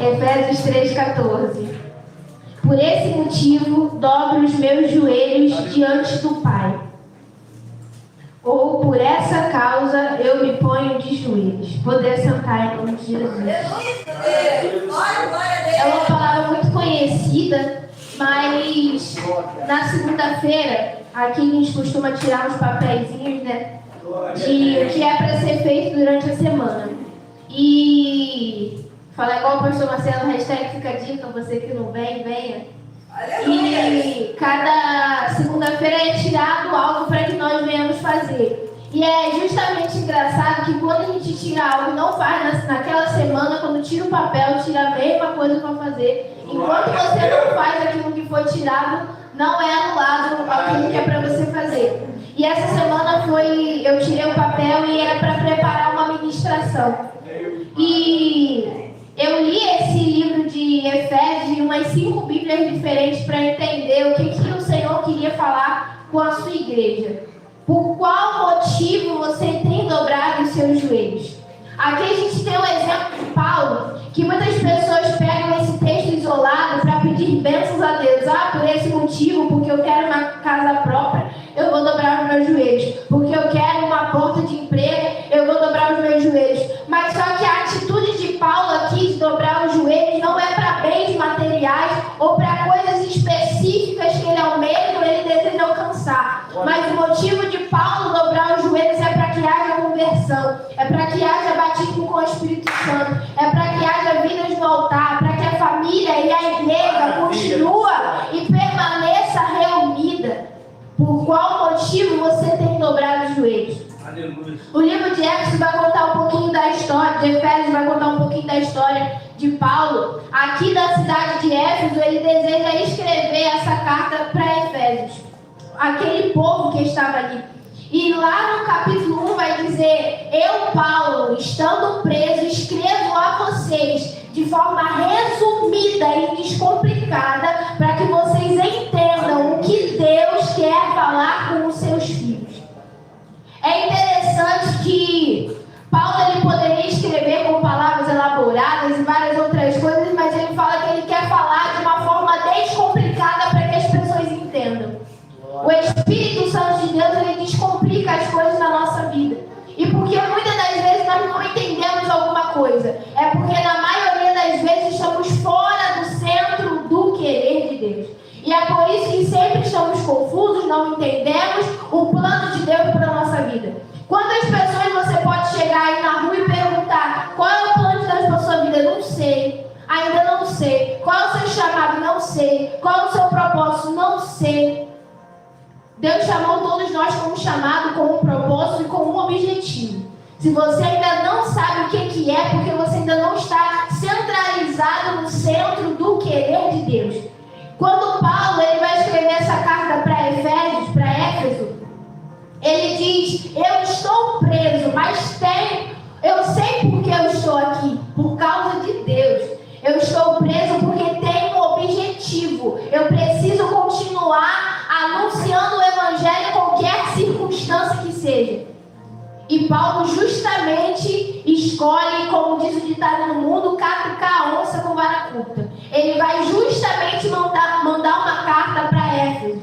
Efésios 3,14. Por esse motivo, dobro os meus joelhos diante do Pai. Ou por essa causa, eu me ponho de joelhos. Poder sentar em nome de Jesus. É uma palavra muito conhecida, mas na segunda-feira, aqui a gente costuma tirar uns papeizinhos, né? De o que é para ser feito durante a semana. E falar igual o pastor Marcelo, hashtag fica a dica, você que não vem, venha. E cada segunda-feira é tirado algo para que nós venhamos fazer. E é justamente engraçado que quando a gente tira algo e não faz naquela semana, quando tira o papel, tira a mesma coisa para fazer. Enquanto você não faz aquilo que foi tirado, não é anulado aquilo que é para você fazer. E essa semana eu tirei o papel e era para preparar uma ministração. E eu li esse livro de Efésios em umas 5 bíblias diferentes para entender o que o Senhor queria falar com a sua igreja. Por qual motivo você tem dobrado os seus joelhos? Aqui a gente tem um exemplo de Paulo, que muitas pessoas pegam esse texto isolado para pedir bênçãos a Deus. Por esse motivo, porque eu quero uma casa própria, eu vou dobrar os meus joelhos. Porque eu quero uma porta de emprego, eu vou dobrar os meus joelhos. Mas só que a atitude de Paulo aqui de dobrar os joelhos não é para bens materiais ou para coisas específicas que ele almeja ou ele deseja alcançar. Mas o motivo de Paulo dobrar os joelhos é para que haja conversão, é para que haja batismo com o Espírito Santo, é para que haja vidas no altar, para que a família e a igreja continua e permaneça reunida. Por qual motivo você tem dobrado os joelhos? Aleluia. O livro de Efésios vai contar um pouquinho da história, de Paulo. Aqui da cidade de Éfeso, ele deseja escrever essa carta para Efésios, aquele povo que estava ali. E lá no capítulo 1 vai dizer: eu, Paulo, estando preso, escrevo a vocês de forma resumida e descomplicada para que vocês entendam o que Deus quer falar com os seus filhos. É interessante que Paulo ele poderia escrever com palavras elaboradas e várias outras coisas, mas ele fala que ele quer falar de uma forma descomplicada para que as pessoas entendam. O Espírito Santo de Deus ele descomplica as coisas na nossa vida. E porque muitas das vezes nós não entendemos alguma coisa, é porque na maioria das vezes estamos fora do centro do querer de Deus. E é por isso que sempre estamos confusos, não entendemos o plano de Deus para a nossa vida. Quantas pessoas você pode chegar aí na rua e perguntar: qual é o plano de Deus para a sua vida? Não sei, ainda não sei. Qual é o seu chamado? Não sei. Qual é o seu propósito? Não sei. Deus chamou todos nós com um chamado, com um propósito e com um objetivo. Se você ainda não sabe o que é, porque você ainda não está centralizado no centro do querer de Deus. Quando Paulo ele vai escrever essa carta para Éfeso, ele diz: eu estou preso, mas eu sei por que eu estou aqui, por causa de Deus. Eu estou preso porque tenho um objetivo. Eu preciso continuar anunciando o Evangelho em qualquer circunstância que seja. E Paulo justamente escolhe, como diz o ditado no mundo, catucar a onça com vara curta. Ele vai justamente mandar uma carta para Éfeso.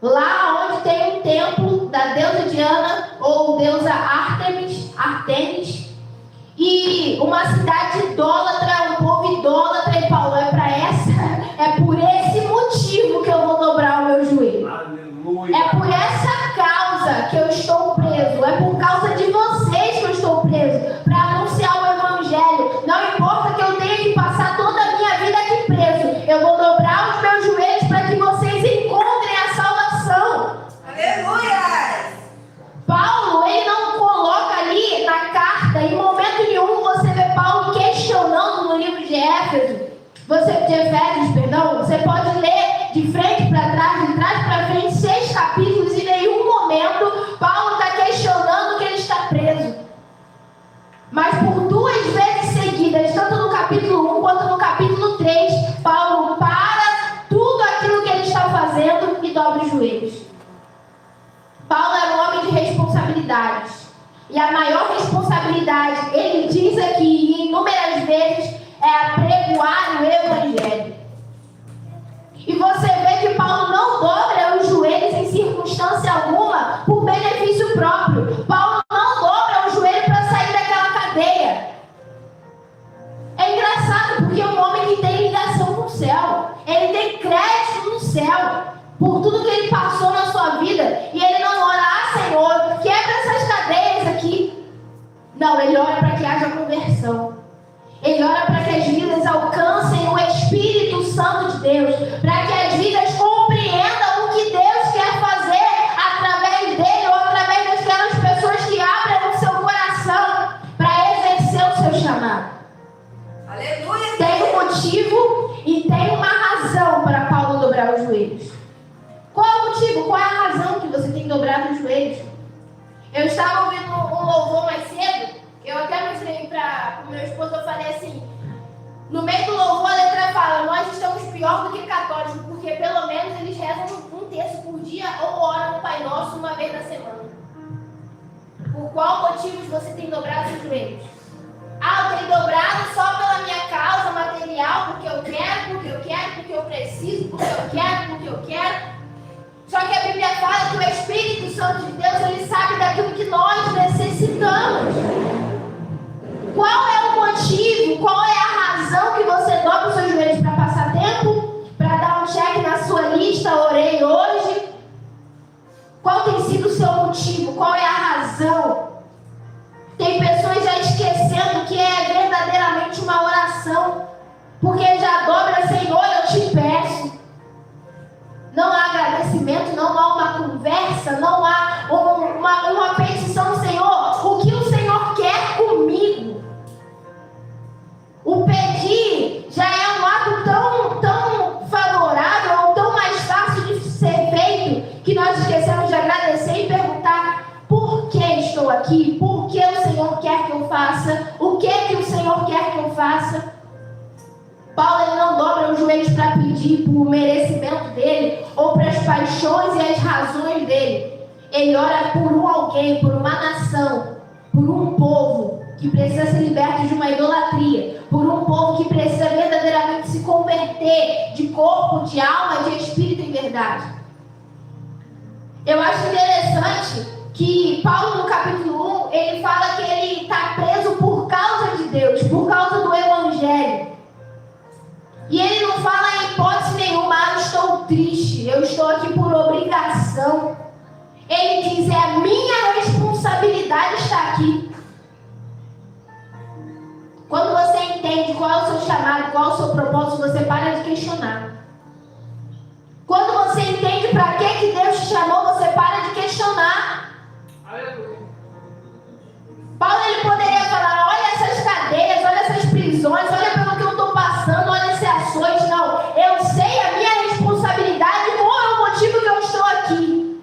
Lá onde tem um templo da deusa Diana, ou deusa Artemis, e uma cidade idólatra, um povo idólatra, e Paulo é por esse motivo que eu vou dobrar o meu joelho. Aleluia. É por essa causa que eu estou preso, é por causa de vocês que eu estou preso, para anunciar o Evangelho. Não importa que eu tenha que passar toda a minha vida aqui preso, eu vou dobrar os meus joelhos para que vocês encontrem a salvação. Aleluia! Paulo, ele não coloca ali na carta, em momento nenhum você vê Paulo questionando no livro de Efésios, você pode ler de frente para trás, de trás para frente, 6 capítulos, e em nenhum momento Paulo está questionando que ele está preso. Mas por 2 vezes seguidas, tanto no capítulo 1 quanto no capítulo 3, Paulo para tudo aquilo que ele está fazendo e dobra os joelhos. Paulo era um homem de responsabilidades. E a maior responsabilidade, ele diz aqui inúmeras vezes, é céu por tudo que ele passou na sua vida, e ele não ora, Senhor, quebra essas cadeias aqui. Não, ele ora para que haja conversão. Ele ora para que as vidas alcancem o Espírito Santo de Deus, para que as vidas compreendam o que Deus quer fazer através dele ou através daquelas pessoas que abrem o seu coração para exercer o seu chamado. Aleluia! Tem um motivo e tem uma razão para Paulo dobrar os joelhos. Qual é o motivo? Qual é a razão que você tem dobrado os joelhos? Eu estava ouvindo um louvor mais cedo. Eu até mostrei para o meu esposo, eu falei assim, no meio do louvor a letra fala, nós estamos pior do que católicos, porque pelo menos eles rezam um terço por dia ou oram no Pai Nosso uma vez na semana. Por qual motivo você tem dobrado os joelhos? Eu tenho dobrado só pela minha causa material, porque eu quero, porque eu preciso, porque eu quero. Só que a Bíblia fala que o Espírito Santo de Deus, ele sabe daquilo que nós necessitamos. Qual é o motivo, qual é a razão que você dobra os seus joelhos para passar tempo? Para dar um check na sua lista, orei hoje? Qual tem sido o seu motivo? Qual é a razão? Tem pessoas já esquecendo que é verdadeiramente uma oração. Porque já dobra, Senhor, eu te peço. Não há agradecimento, não há uma conversa, não há uma petição, Senhor, o que o Senhor quer comigo? O pedir já é um ato tão favorável, ou tão mais fácil de ser feito, que nós esquecemos de agradecer e perguntar por que estou aqui, por que o Senhor quer que eu faça, o que o Senhor quer que eu faça. Paulo, ele não dobra os joelhos para pedir por merecimento dele ou para as paixões e as razões dele. Ele ora por alguém, por uma nação, por um povo que precisa ser liberto de uma idolatria, por um povo que precisa verdadeiramente se converter de corpo, de alma, de espírito em verdade. Eu acho interessante que Paulo, no capítulo 1, ele fala que ele está preso por causa de Deus, por causa do Evangelho. E ele não fala em hipótese nenhuma, eu estou triste, eu estou aqui por obrigação. Ele diz, é a minha responsabilidade estar aqui. Quando você entende qual é o seu chamado, qual é o seu propósito, você para de questionar. Quando você entende para que Deus te chamou, você para de questionar. Paulo, ele poderia falar, olha essas cadeias, olha essas prisões, olha pelo que eu estou passando, olha esse açoite. Não, eu sei a minha responsabilidade, qual é o motivo que eu estou aqui.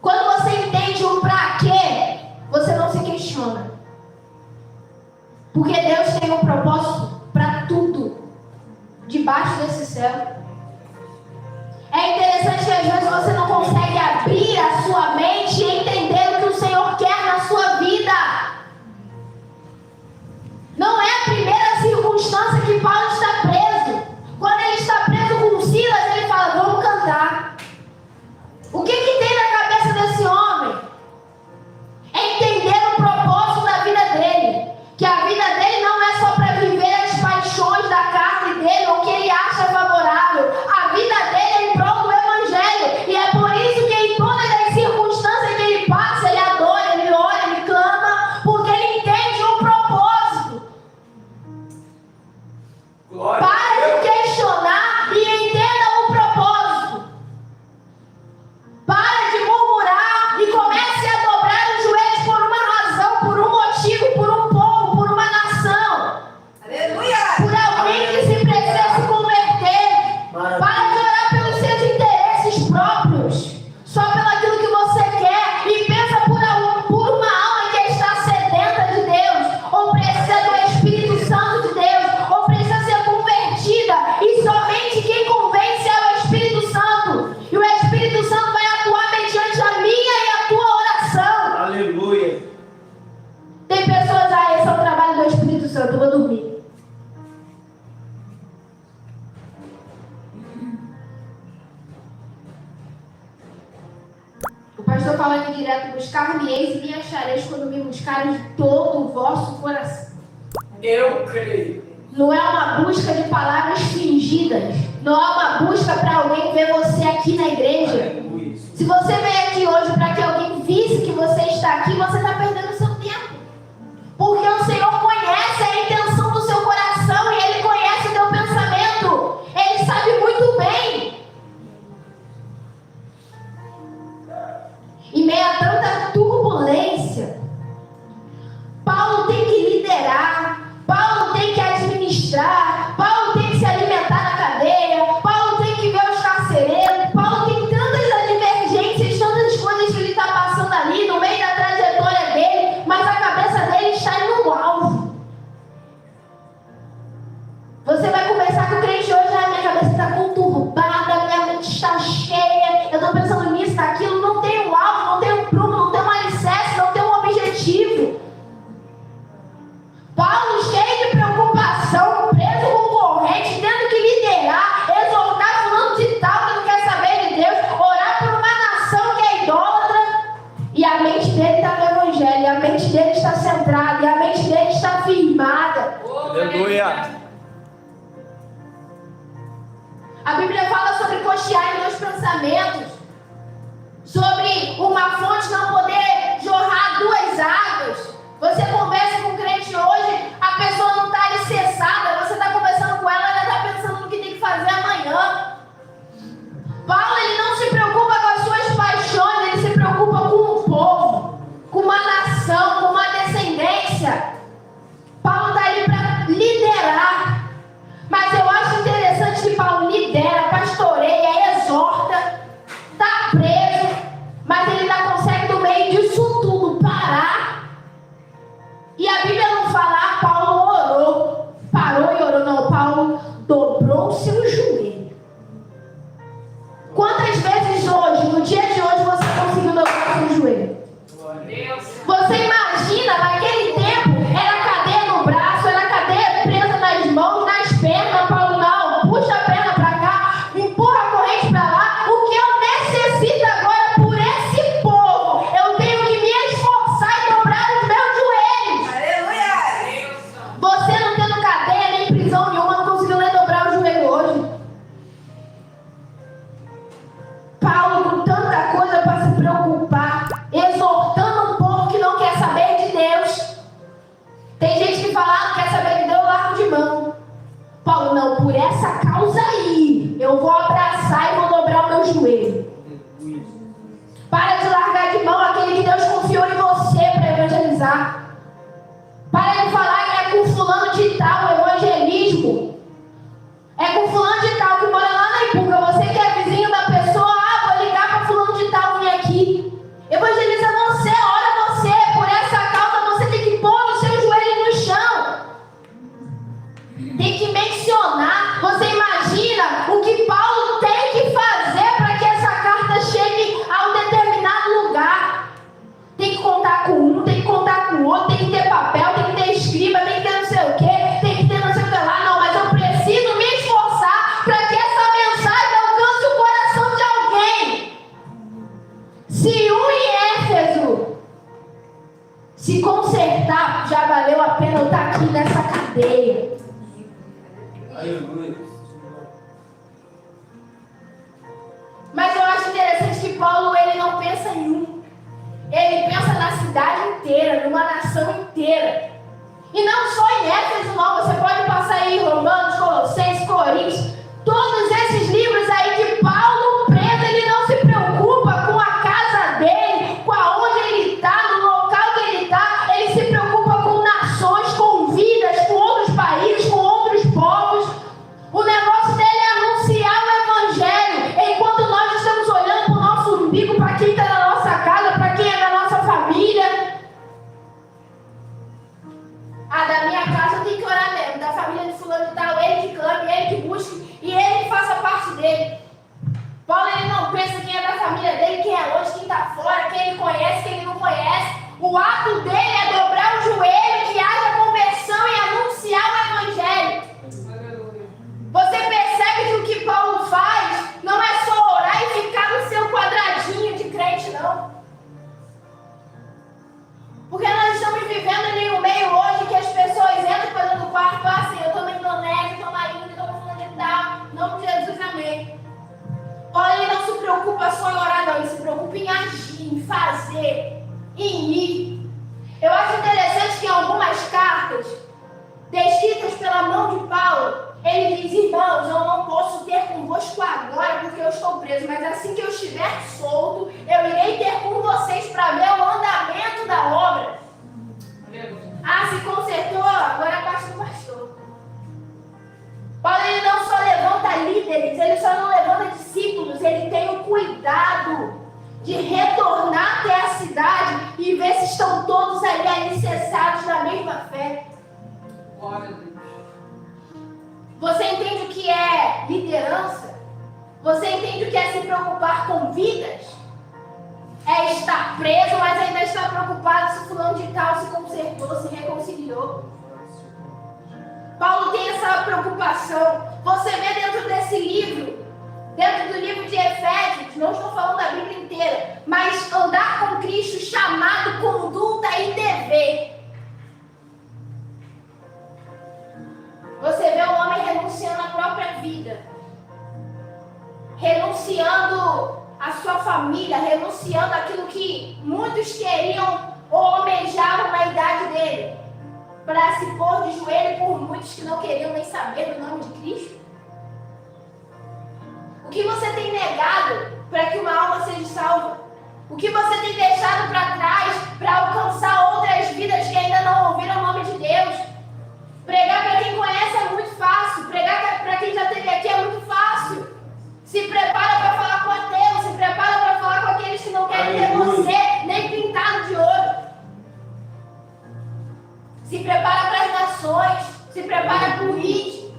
Quando você entende o para quê, você não se questiona. Porque Deus tem um propósito para tudo debaixo desse céu. É interessante que às vezes você não consegue abrir a sua mente e entender o que o Senhor quer na sua vida. Não é a primeira circunstância que Paulo está preso. Quando ele está preso com Silas, ele fala, vamos cantar. O que tem na cabeça desse homem? É entender o propósito da vida dele. Que a vida dele não é só para viver as paixões da carne dele, ou o que ele acha favorável. A vida dele é em prol do Evangelho. E é por isso que em todas as circunstâncias que ele passa, ele adora, ele ora, ele clama, porque ele entende o propósito. Glória. Para de questionar e entenda o propósito. Para de murmurar e comece a dobrar os joelhos por uma razão, por um motivo, por um povo, por uma nação. Aleluia. Por alguém que se precisa se converter. Para de orar pelos seus interesses próprios, só pelo aquilo que você quer, e pensa por uma alma que está sedenta de Deus, ou precisa do Espírito Santo de Deus, ou precisa ser convertida, e somente quem convence é o Espírito Santo, e o Espírito Santo vai atuar mediante a minha e a tua oração. Aleluia. Tem pessoas, esse é o trabalho do Espírito Santo, eu vou dormir. O pastor fala aqui direto, buscar-me-eis e me achareis quando me buscareis de todo o vosso coração. Eu creio. Não é uma busca de palavras fingidas, Não há uma busca para alguém ver você aqui na igreja. Aleluia. Se você veio aqui hoje para que alguém visse que você está aqui, você está perdendo o seu tempo. Porque o Senhor conhece a intenção do seu coração e Ele conhece o teu pensamento. Ele sabe muito bem. Em meio a tanta turbulência, Paulo tem que liderar, Paulo tem que administrar, Paulo tem que se alimentar na cadeia, Paulo tem que ver os carcereiros, Paulo tem tantas divergências, tantas coisas que ele está passando ali no meio da trajetória dele, mas a cabeça dele está no alvo. Você vai conversar com o crente hoje, a minha cabeça está conturbada, minha mente está cheia, eu estou pensando nisso, naquilo, não tem um alvo, não tem um prumo, não tem um alicerce, não tem um objetivo. Paulo cheio de preocupação, preso com corrente, tendo que liderar, exortar fulano de tal que não quer saber de Deus, orar por uma nação que é idólatra, e a mente dele está no Evangelho, e a mente dele está centrada, e a mente dele está firmada. Aleluia. A Bíblia fala sobre cochear em dois pensamentos, sobre uma fonte não poder jorrar duas águas. Você conversa com um crente hoje, a pessoa não está alicerçada, você está conversando com ela, ela está pensando no que tem que fazer amanhã. Paulo, ele não se preocupa com as suas paixões, ele se preocupa com o povo, com uma nação, com uma descendência. Paulo está ali para liderar. Mas eu acho interessante que Paulo lidera, pastoreia, exorta, está preso, mas ele ainda consegue no meio disso tudo parar. E a Bíblia não fala, Paulo orou, parou e orou, não, Paulo dobrou o seu joelho. Quantas vezes hoje, no dia de hoje, você conseguiu dobrar o seu joelho? Você imagina, naquele tempo, era cadeia no braço, era cadeia presa nas mãos, nas pernas. Paulo, não, puxa a perna para cá, empurra a corrente para lá. O que eu necessito agora por esse povo? Eu tenho que me esforçar e dobrar os meus joelhos. Aleluia. Você não tendo cadeia nem prisão nenhuma, não conseguiu nem dobrar o joelho hoje. Paulo, com tanta coisa para se preocupar, exortando um povo que não quer saber de Deus. Tem gente que fala, não quer saber de Deus, eu largo de mão. Paulo, não, por essa causa aí, eu vou abraçar e vou dobrar o meu joelho. Para de largar de mão aquele que Deus confiou em você para evangelizar. Para de falar que é com fulano de tal o evangelismo. É com fulano de tal que mora lá na Ipuca. Você que é vizinho da pessoa, vou ligar para fulano de tal vir aqui. Evangeliza você, ora você. Por essa causa você tem que pôr o seu joelho no chão. Tem que mencionar. Você imagina o que Paulo tem que fazer para que essa carta chegue a um determinado lugar. Tem que contar com um, tem que contar com o outro, tem que ter papel, tem que ter escriba, tem que ter não sei o quê, tem que ter não sei o que lá. Não, mas eu preciso me esforçar para que essa mensagem alcance o coração de alguém. Se um em Éfeso se consertar, já valeu a pena eu estar aqui nessa cadeia. Aleluia. Mas eu acho interessante que Paulo, ele não pensa em um. Ele pensa na cidade inteira, numa nação inteira. E não só em Éfeso, não. Você pode passar aí em Romanos, Colossenses, Coríntios. Todos esses livros aí que Paulo, preso, ele não se preocupa com a casa dele, com aonde ele está, no local que ele está. Ele se preocupa com nações, com vidas, com outros países, com outros povos. O negócio dele é anunciar o Evangelho. Enquanto nós estamos olhando para o nosso umbigo, para quem está na nossa casa, para quem é da nossa família. Da minha casa eu tenho que orar mesmo. Da família de fulano e tal, ele que clame, ele que busque e ele que faça parte dele. Paulo, ele não pensa quem é da família dele, quem é longe, quem está fora, quem ele conhece, quem ele não conhece. O ato dele é dobrar o joelho, que haja conversão e anunciar o Evangelho. Você percebe que o que Paulo faz não é só orar e ficar no seu quadradinho de crente, não. Porque nós estamos vivendo em um meio hoje que as pessoas entram para dentro do quarto, assim, eu estou na Indonésia, estou na Índia, estou falando de tal, em nome de Jesus, irmãos, eu não posso ter convosco agora porque eu estou preso, mas assim que eu estiver solto, eu irei ter com vocês para ver o andamento da obra. Ah, se consertou, agora basta do pastor. Paulo, ele não só levanta líderes, ele só não levanta discípulos, ele tem o cuidado de retornar até a cidade e ver se estão todos ali alicerçados na mesma fé. Glória a Deus. Você entende o que é liderança? Você entende o que é se preocupar com vidas? É estar preso, mas ainda estar preocupado se fulano de tal se consertou, se reconciliou. Paulo tem essa preocupação. Você vê dentro desse livro, dentro do livro de Efésios, não estou falando da Bíblia inteira, mas andar com Cristo, chamado, conduta e dever. Você vê o homem renunciando à própria vida, renunciando à sua família, renunciando àquilo que muitos queriam ou almejavam na idade dele, para se pôr de joelho por muitos que não queriam nem saber do nome de Cristo. O que você tem negado para que uma alma seja salva? O que você tem deixado para trás para alcançar outras vidas que ainda não ouviram o nome de Deus? Pregar para quem conhece é muito fácil. Pregar para quem já esteve aqui é muito fácil. Se prepara para falar com ateus. Se prepara para falar com aqueles que não querem ter você nem pintado de ouro. Se prepara para as nações. Se prepara para o hit.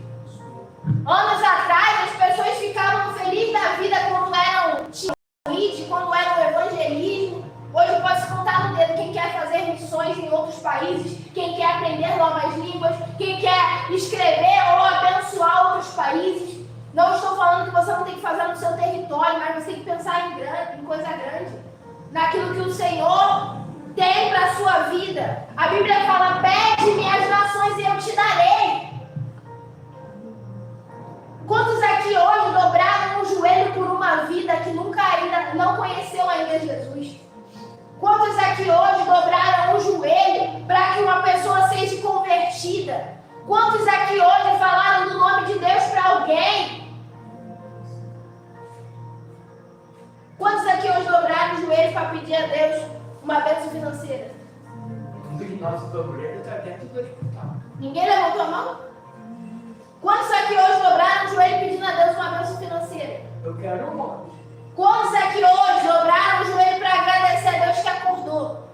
Anos atrás, as pessoas ficavam felizes da vida quando tinham hit, quando era o evangelismo. Hoje pode-se contar no dedo quem quer fazer missões em outros países, quem quer aprender novas línguas, quem quer escrever ou abençoar outros países. Não estou falando que você não tem que fazer no seu território, mas você tem que pensar em coisa grande, naquilo que o Senhor tem para a sua vida. A Bíblia fala: pede-me as nações e eu te darei. Quantos aqui hoje dobraram o joelho por uma vida que nunca ainda não conheceu ainda Jesus? Quantos aqui hoje dobraram o joelho para que uma pessoa seja convertida? Quantos aqui hoje falaram do nome de Deus para alguém? Quantos aqui hoje dobraram o joelho para pedir a Deus uma bênção financeira? Nosso dobreiro está dentro do hospital. Ninguém levantou a mão? Quantos aqui hoje dobraram o joelho pedindo a Deus uma bênção financeira? Eu quero um monte. Quantos aqui hoje dobraram o joelho para agradecer a Deus que acordou?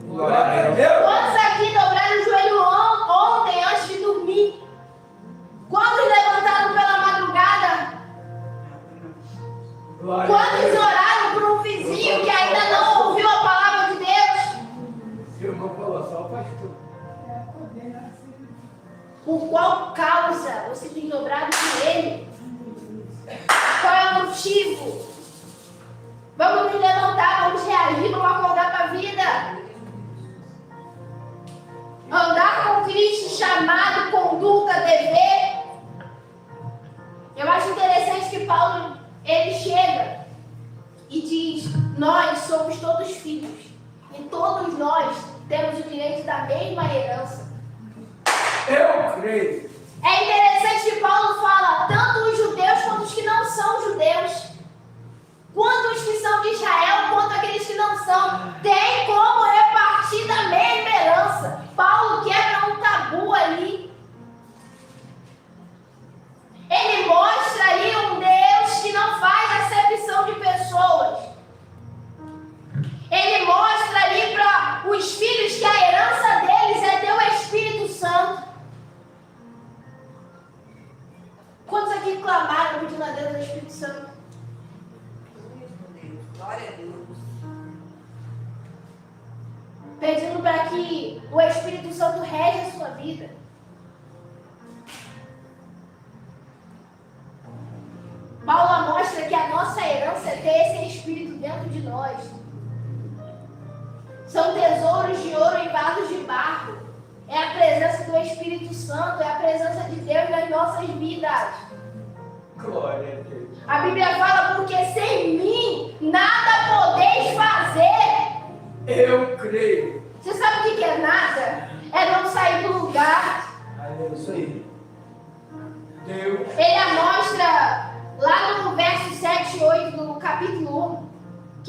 Glória a Deus. Quantos aqui dobraram o joelho ontem antes de dormir? Quantos levantaram pela madrugada? Quantos oraram por um vizinho que ainda não ouviu a palavra de Deus? Seu irmão falou só o pastor. Por qual causa você tem dobrado o joelho? Qual é o motivo? Vamos nos levantar, vamos reagir, vamos acordar para a vida. Andar com Cristo, chamado, conduta, dever. Eu acho interessante que Paulo, ele chega e diz: nós somos todos filhos e todos nós temos o direito da mesma herança. Eu creio. É interessante que Paulo fala tanto os judeus quanto os que não são judeus, quanto os que são de Israel, quanto aqueles que não são, tem como repartir da mesma herança. Paulo quebra um tabu ali. Ele mostra ali um Deus que não faz acepção de pessoas. Ele mostra ali para os filhos que a herança deles é ter o Espírito Santo. Quantos aqui clamaram pedindo a Deus o Espírito Santo? Glória a Deus. Pedindo para que o Espírito Santo rege a sua vida. Paulo mostra que a nossa herança é ter esse Espírito dentro de nós. São tesouros de ouro em vasos de barro. É a presença do Espírito Santo, é a presença de Deus nas nossas vidas. Glória a Deus. A Bíblia fala: porque sem mim nada podeis fazer. Eu creio. Você sabe o que é nada? É não sair do lugar. É isso aí. Deus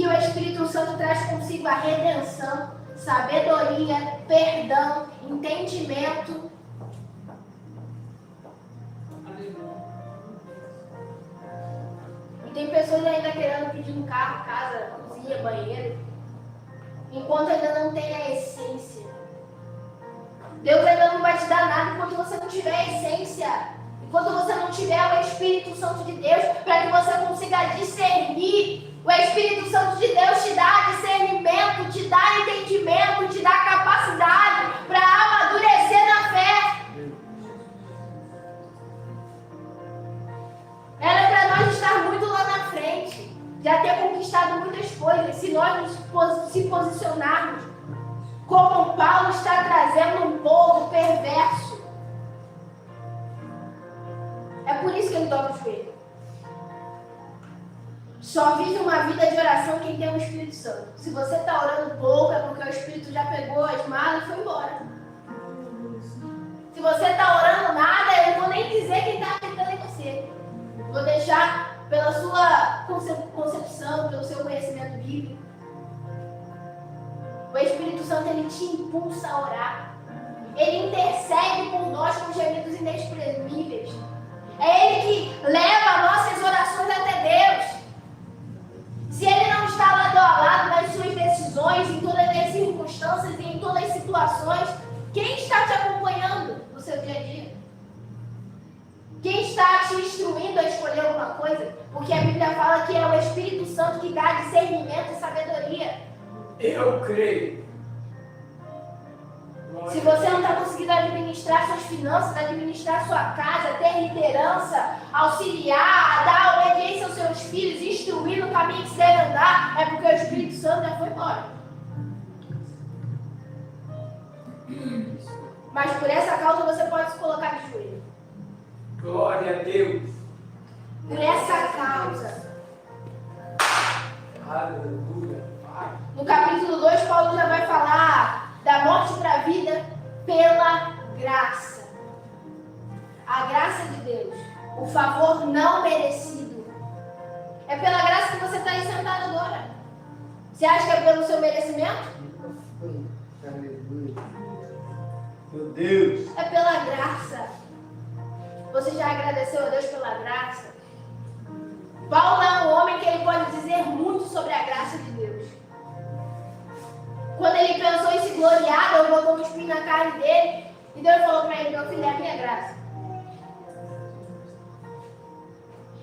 que o Espírito Santo traz consigo a redenção, sabedoria, perdão, entendimento. E tem pessoas ainda querendo pedir um carro, casa, cozinha, banheiro, enquanto ainda não tem a essência. Deus ainda não vai te dar nada enquanto você não tiver a essência. Enquanto você não tiver o Espírito Santo de Deus, para que você consiga discernir. O Espírito Santo de Deus te dá discernimento, te dá entendimento, te dá capacidade para amadurecer na fé. Era para nós estar muito lá na frente, já ter conquistado muitas coisas, se nós se posicionarmos como Paulo está trazendo um povo perverso. É por isso que ele dobra o joelho. Só vive uma vida de oração quem tem o Espírito Santo. Se você está orando pouco, é porque o Espírito já pegou as malas e foi embora. Se você está orando nada, eu não vou nem dizer quem está habitando em você. Vou deixar pela sua concepção, pelo seu conhecimento bíblico. O Espírito Santo, ele te impulsa a orar. Ele intercede por nós com gemidos inexprimíveis. É Ele que leva nossas orações até Deus. Se Ele não está lado a lado nas suas decisões, em todas as circunstâncias e em todas as situações, quem está te acompanhando no seu dia a dia? Quem está te instruindo a escolher alguma coisa? Porque a Bíblia fala que é o Espírito Santo que dá discernimento e sabedoria. Eu creio. Se você não está conseguindo administrar suas finanças, administrar sua casa, ter liderança, auxiliar, dar obediência aos seus filhos, instruir no caminho que você deve andar, é porque o Espírito Santo já foi embora. Mas por essa causa você pode se colocar de joelho. Glória a Deus. Por essa causa. Aleluia. No capítulo 2, Paulo já vai falar da morte para a vida pela graça. A graça de Deus. O favor não merecido. É pela graça que você está aí sentado agora. Você acha que é pelo seu merecimento? Aleluia. Meu Deus. É pela graça. Você já agradeceu a Deus pela graça? Paulo é um homem que ele pode dizer muito sobre a graça de Deus. Quando ele pensou em se gloriar, Deus botou um espinho na carne dele e Deus falou para ele: meu filho, é a minha graça.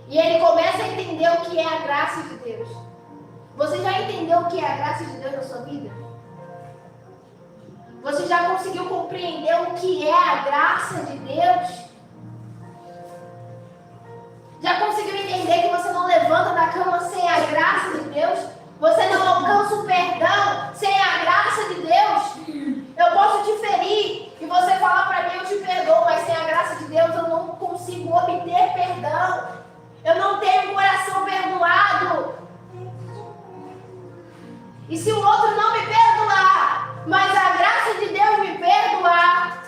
E ele começa a entender o que é a graça de Deus. Você já entendeu o que é a graça de Deus na sua vida? Você já conseguiu compreender o que é a graça de Deus? Já conseguiu entender que você não levanta da cama sem a graça de Deus? Você não alcança o perdão sem a graça de Deus? Eu posso te ferir e você falar para mim: eu te perdoo, mas sem a graça de Deus eu não consigo obter perdão. Eu não tenho um coração perdoado. E se o outro não me perdoar, mas a graça de Deus me perdoar,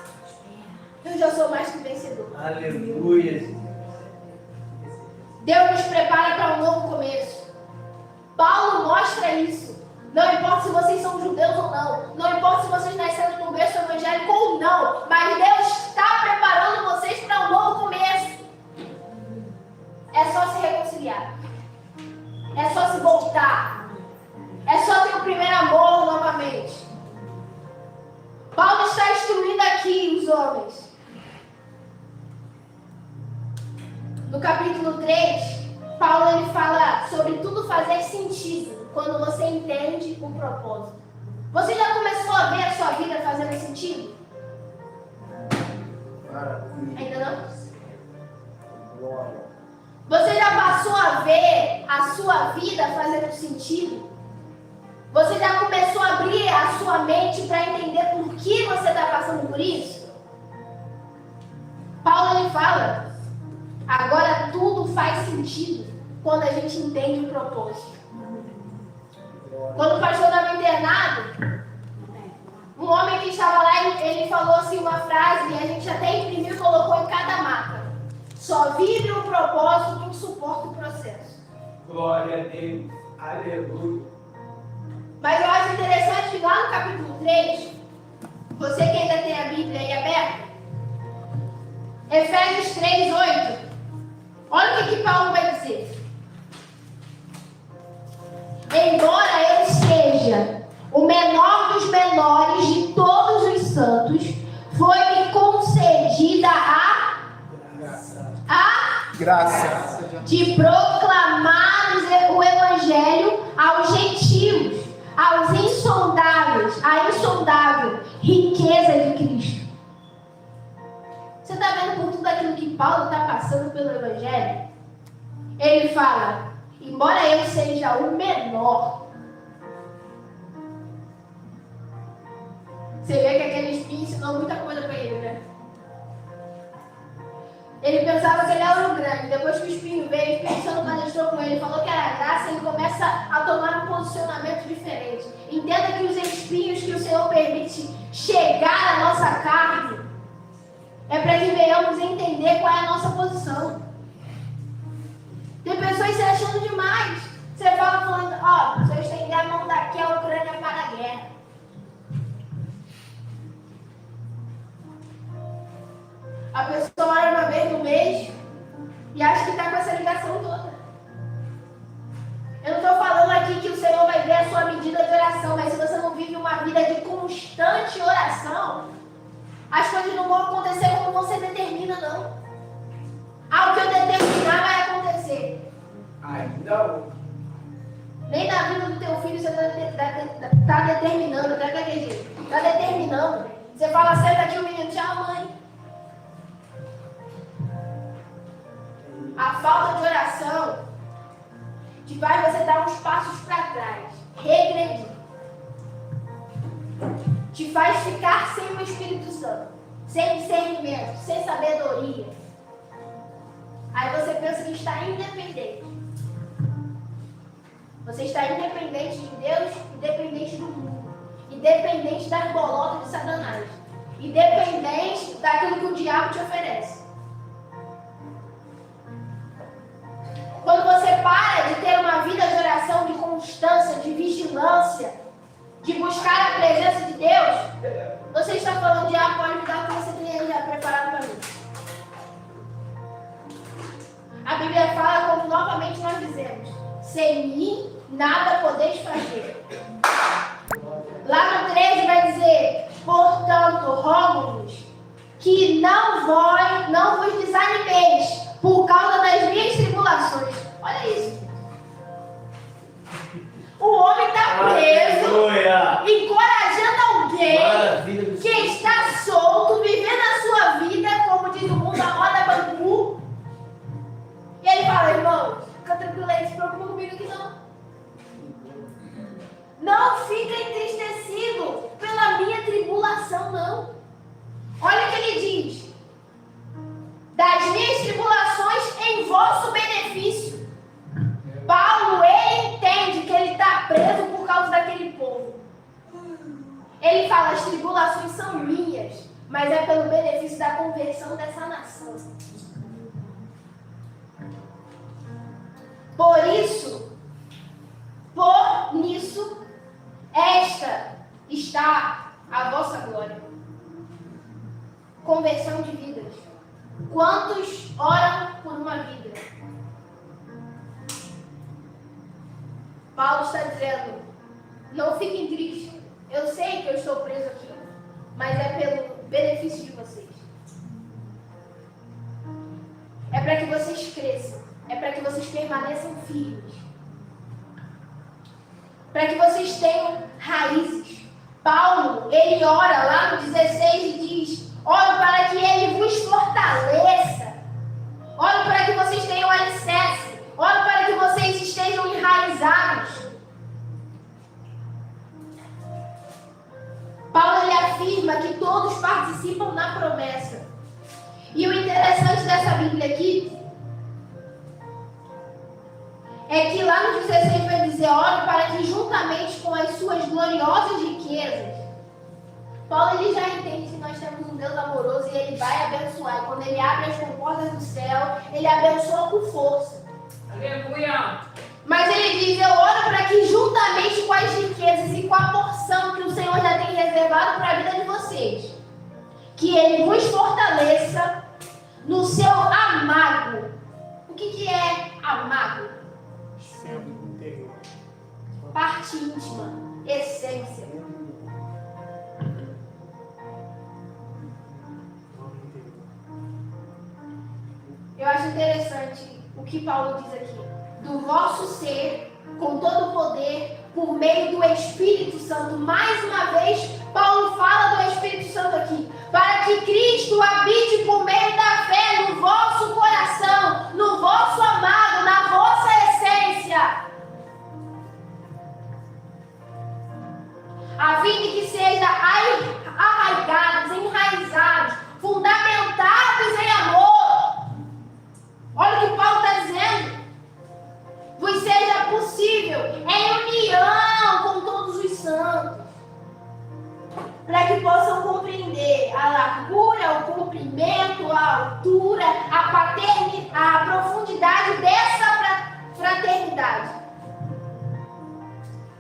eu já sou mais que vencedor. Aleluia. Deus nos prepara para um novo começo. Paulo mostra isso. Não importa se vocês são judeus ou não. Não importa se vocês nasceram no berço evangélico ou não. Mas Deus está preparando vocês para um novo começo. É só se reconciliar. É só se voltar. É só ter o primeiro amor novamente. Paulo está instruindo aqui os homens. No capítulo 3, Paulo ele fala sobre tudo fazer sentido quando você entende o propósito. Você já começou a ver a sua vida fazendo sentido? Ainda não? Glória. Você já passou a ver a sua vida fazendo sentido? Você já começou a abrir a sua mente para entender por que você está passando por isso? Paulo ele fala: agora tudo faz sentido quando a gente entende o propósito. Quando o pastor estava internado, um homem que estava lá, ele falou assim uma frase, e a gente até imprimiu e colocou em cada maca: só vive o propósito quem suporta o processo. Glória a Deus. Aleluia. Mas eu acho interessante que lá no capítulo 3, você que ainda tem a Bíblia aí aberta, Efésios 3, 8, olha o que Paulo vai dizer. Embora ele seja o menor dos menores de todos os santos, foi-me concedida a graça de proclamar o Evangelho aos gentios, aos insondáveis, a insondável riqueza de Cristo. Você está vendo por tudo aquilo que Paulo está passando pelo Evangelho? Ele fala, embora eu seja o menor, você vê que aquele espinho ensinou muita coisa para ele, né? Ele pensava que ele era o grande. Depois que o espinho veio, o Espírito Santo palestrou com ele, falou que era graça, ele começa a tomar um posicionamento diferente. Entenda que os espinhos que o Senhor permite chegar à nossa carne é para que venhamos entender qual é a nossa posição. Tem pessoas se achando demais. Você fala falando, ó, se eu estender a mão daqui, a Ucrânia para a guerra. A pessoa ora uma vez no mês e acha que está com essa ligação toda. Eu não estou falando aqui que o Senhor vai ver a sua medida de oração, mas se você não vive uma vida de constante oração, as coisas não vão acontecer como você determina, não. Ah, o que eu determinar vai acontecer. Ainda hoje. Nem na vida do teu filho você está determinando, tá daquele jeito. Está determinando. Você fala, senta aqui, o menino, tchau, mãe. A falta de oração te faz você dar uns passos para trás, regredir. Te faz ficar sem o Espírito Santo, sem discernimento, sem sabedoria. Aí você pensa que está independente. Você está independente de Deus, independente do mundo, independente das bolotas de Satanás, independente daquilo que o diabo te oferece. Quando você para de ter uma vida de oração, de constância, de vigilância, de buscar a presença de Deus, você está falando, diabo, pode me dar o que você tem aí já preparado para mim. A Bíblia fala como novamente nós dizemos, sem mim nada podeis fazer. Lá no 13 vai dizer, portanto, rogo-vos que não vos desanimeis por causa das minhas tribulações. Olha isso. O homem está preso, encorajando alguém que está solto, vivendo a sua vida, como diz o mundo, a moda bambu. E ele fala, irmão, fica tranquilo aí, não se preocupa comigo aqui não. Não fica entristecido pela minha tribulação, não. Olha o que ele diz. Das minhas tribulações em vosso benefício. Paulo, ele entende que ele está preso por causa daquele povo. Ele fala, as tribulações são minhas, mas é pelo benefício da conversão dessa nação. Por nisso, esta está a vossa glória. Conversão de vidas. Quantos oram por uma vida? Paulo está dizendo, não fiquem tristes. Eu sei que eu estou preso aqui, mas é pelo benefício de vocês. É para que vocês cresçam. É para que vocês permaneçam firmes. Para que vocês tenham raízes. Paulo, ele ora lá no 16 e diz, oro para que ele vos fortaleça. Oro para que vocês tenham alicerce. Oro para que vocês estejam enraizados. Paulo, ele afirma que todos participam na promessa. E o interessante dessa Bíblia aqui é que lá no 16 vai dizer, oro para que juntamente com as suas gloriosas riquezas, Paulo ele já entende que nós temos um Deus amoroso e ele vai abençoar. E quando ele abre as comportas do céu, ele abençoa com força. Aleluia! Mas ele diz, eu oro para que juntamente com as riquezas e com a porção que o Senhor já tem reservado para a vida de vocês, que Ele vos fortaleça no seu amago. O que é amago? Sempre interior. Parte íntima, essência. Eu acho interessante o que Paulo diz aqui. Do vosso ser, com todo o poder, por meio do Espírito Santo. Mais uma vez, Paulo fala do Espírito Santo aqui. Para que Cristo habite por meio da fé no vosso coração, no vosso amado, na vossa essência. A fim de que sejam arraigados, enraizados, fundamentados em amor. Olha o que Paulo está dizendo. Vos seja possível em união com todos os santos, para que possam compreender a largura, o comprimento, a altura, a profundidade dessa fraternidade.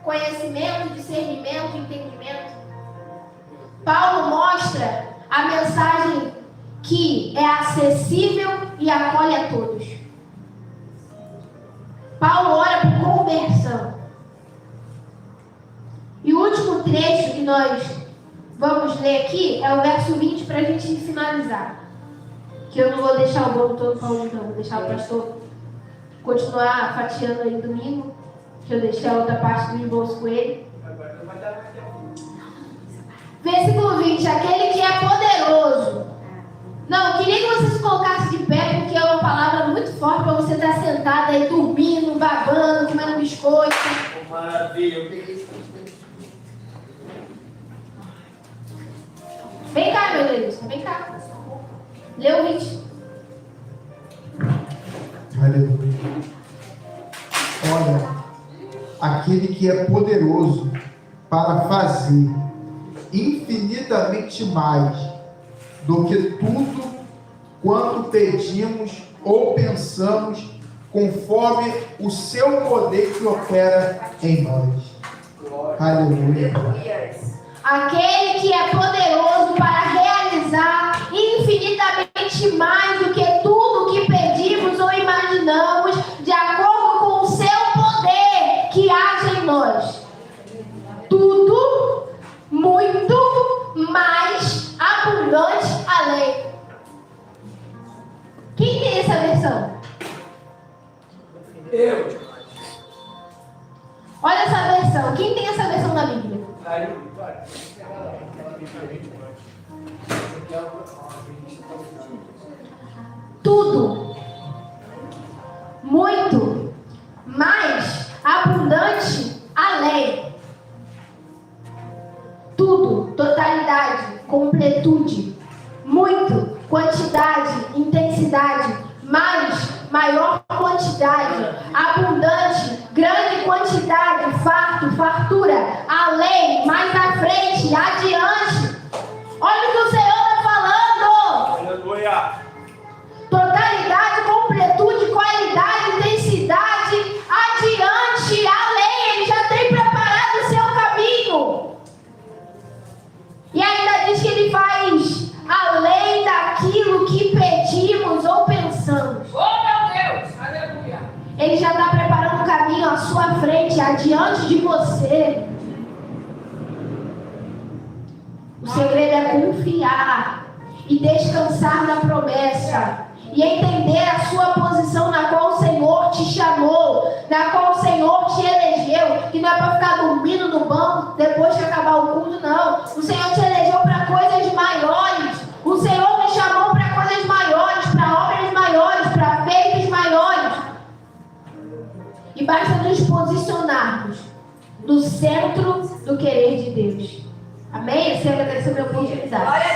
Conhecimento, discernimento, entendimento. Paulo mostra a mensagem que é acessível e acolhe a todos. Paulo ora por conversão. E o último trecho que nós vamos ler aqui é o verso 20 para a gente finalizar. Que eu não vou deixar o bolo todo para hoje, não. Vou deixar o pastor continuar fatiando aí domingo. Que eu deixei a outra parte do esboço com ele. Versículo 20. Aquele que é poderoso. Não, eu queria que você se colocasse de pé, porque é uma palavra muito forte para você estar sentado aí, dormindo, babando, comendo biscoito. Maravilha. Vem cá, meu Deus, vem cá. Lê o 20. Aleluia. Olha, aquele que é poderoso para fazer infinitamente mais do que tudo quanto pedimos ou pensamos, conforme o seu poder que opera em nós. Aleluia. Aquele que é poderoso para realizar infinitamente mais do que tudo que pedimos ou imaginamos, de acordo com o seu poder que age em nós. Tudo, muito, mais, abundante, além. Quem tem essa versão? Eu. Olha essa versão. Quem tem essa versão da Bíblia? Tudo, muito, mais, abundante, além. Tudo, totalidade, completude. Muito, quantidade, intensidade. Mais, maior quantidade. Abundante, grande quantidade. Farto, fartura. Além, mais à frente, adiante. Olha o que o Senhor está falando. Aleluia. Totalidade, completude, qualidade, intensidade, adiante, além. Ele já tem preparado o seu caminho. E ainda diz que Ele faz além daquilo que pedimos ou pensamos. Oh, meu Deus. Aleluia. Ele já está preparando o caminho à sua frente, adiante de você. O segredo é confiar e descansar na promessa. E entender a sua posição na qual o Senhor te chamou, na qual o Senhor te elegeu, que não é para ficar dormindo no banco depois que acabar o culto, não. O Senhor te elegeu para coisas maiores. O Senhor me chamou para coisas maiores, para obras maiores, para feitos maiores. E basta nos posicionarmos no centro do querer de Deus. Amém? Esse é a minha oportunidade.